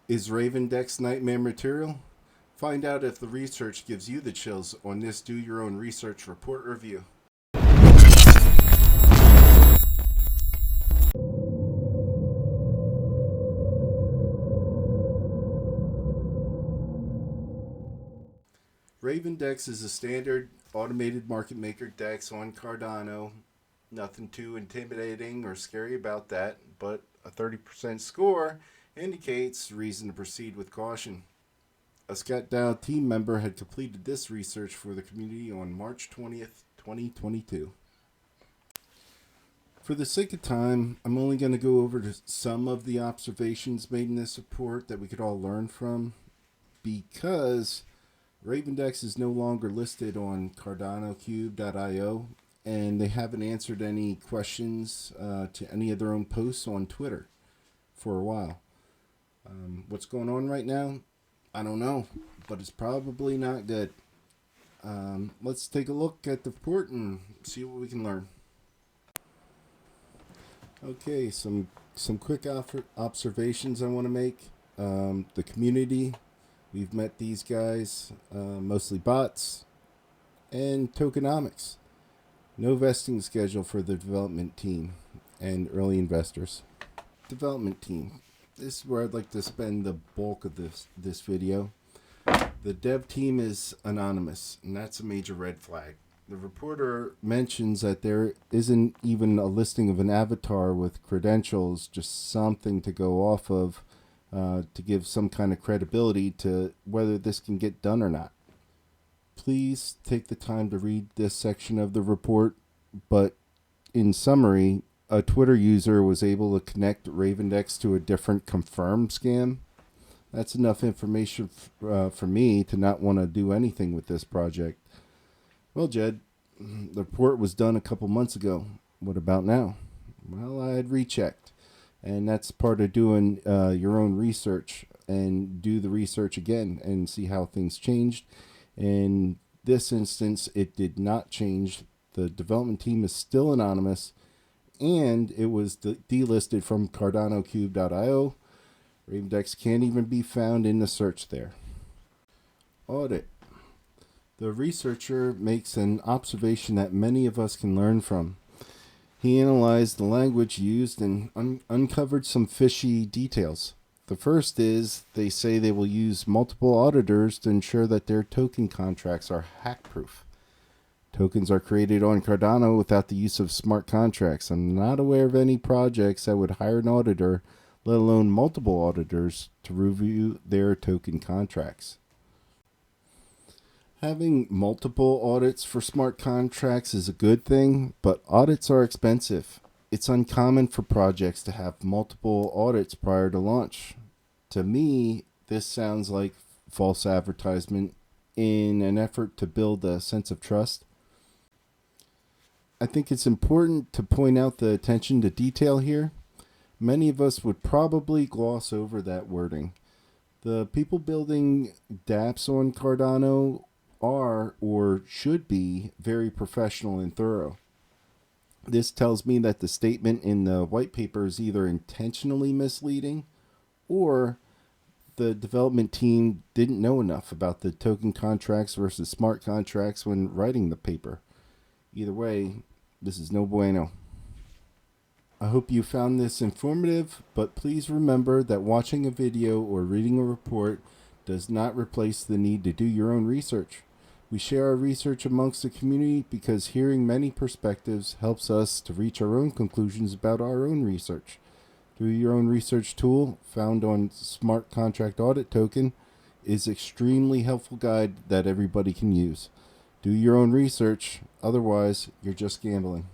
Is Ravendex nightmare material? Find out if the research gives you the chills on this Do Your Own Research report review. Ravendex is a standard automated market maker DEX on Cardano. Nothing too intimidating or scary about that, but a 30% score indicates reason to proceed with caution. A Scott Dow team member had completed this research for the community on March 20th, 2022. For the sake of time, I'm only going to go over some of the observations made in this report that we could all learn from, because Ravendex is no longer listed on CardanoCube.io, and they haven't answered any questions to any of their own posts on Twitter for a while. What's going on right now? I don't know, but it's probably not good. Let's take a look at the report and see what we can learn. Okay, some quick observations I want to make. The community, we've met these guys, mostly bots, and tokenomics. No vesting schedule for the development team and early investors. Development team. This is where I'd like to spend the bulk of this video. The dev team is anonymous, and that's a major red flag. The reporter mentions that there isn't even a listing of an avatar with credentials, just something to go off of to give some kind of credibility to whether this can get done or not. Please take the time to read this section of the report, but in summary, a Twitter user was able to connect Ravendex to a different confirmed scam. That's enough information for me to not want to do anything with this project. Well, Jed, the report was done a couple months ago. What about now? Well, I had rechecked, and that's part of doing your own research, and do the research again and see how things changed. In this instance, it did not change. The development team is still anonymous, and it was delisted from CardanoCube.io. Ravendex can't even be found in the search there. Audit. The researcher makes an observation that many of us can learn from. He analyzed the language used and uncovered some fishy details. The first is they say they will use multiple auditors to ensure that their token contracts are hack-proof. Tokens are created on Cardano without the use of smart contracts. I'm not aware of any projects that would hire an auditor, let alone multiple auditors, to review their token contracts. Having multiple audits for smart contracts is a good thing, but audits are expensive. It's uncommon for projects to have multiple audits prior to launch. To me, this sounds like false advertisement in an effort to build a sense of trust. I think it's important to point out the attention to detail here. Many of us would probably gloss over that wording. The people building dApps on Cardano are, or should be, very professional and thorough. This tells me that the statement in the white paper is either intentionally misleading, or the development team didn't know enough about the token contracts versus smart contracts when writing the paper. Either way, this is no bueno. I hope you found this informative, but please remember that watching a video or reading a report does not replace the need to do your own research. We share our research amongst the community because hearing many perspectives helps us to reach our own conclusions about our own research. Do Your Own Research tool, found on Smart Contract Audit Token, is an extremely helpful guide that everybody can use. Do your own research, otherwise you're just gambling.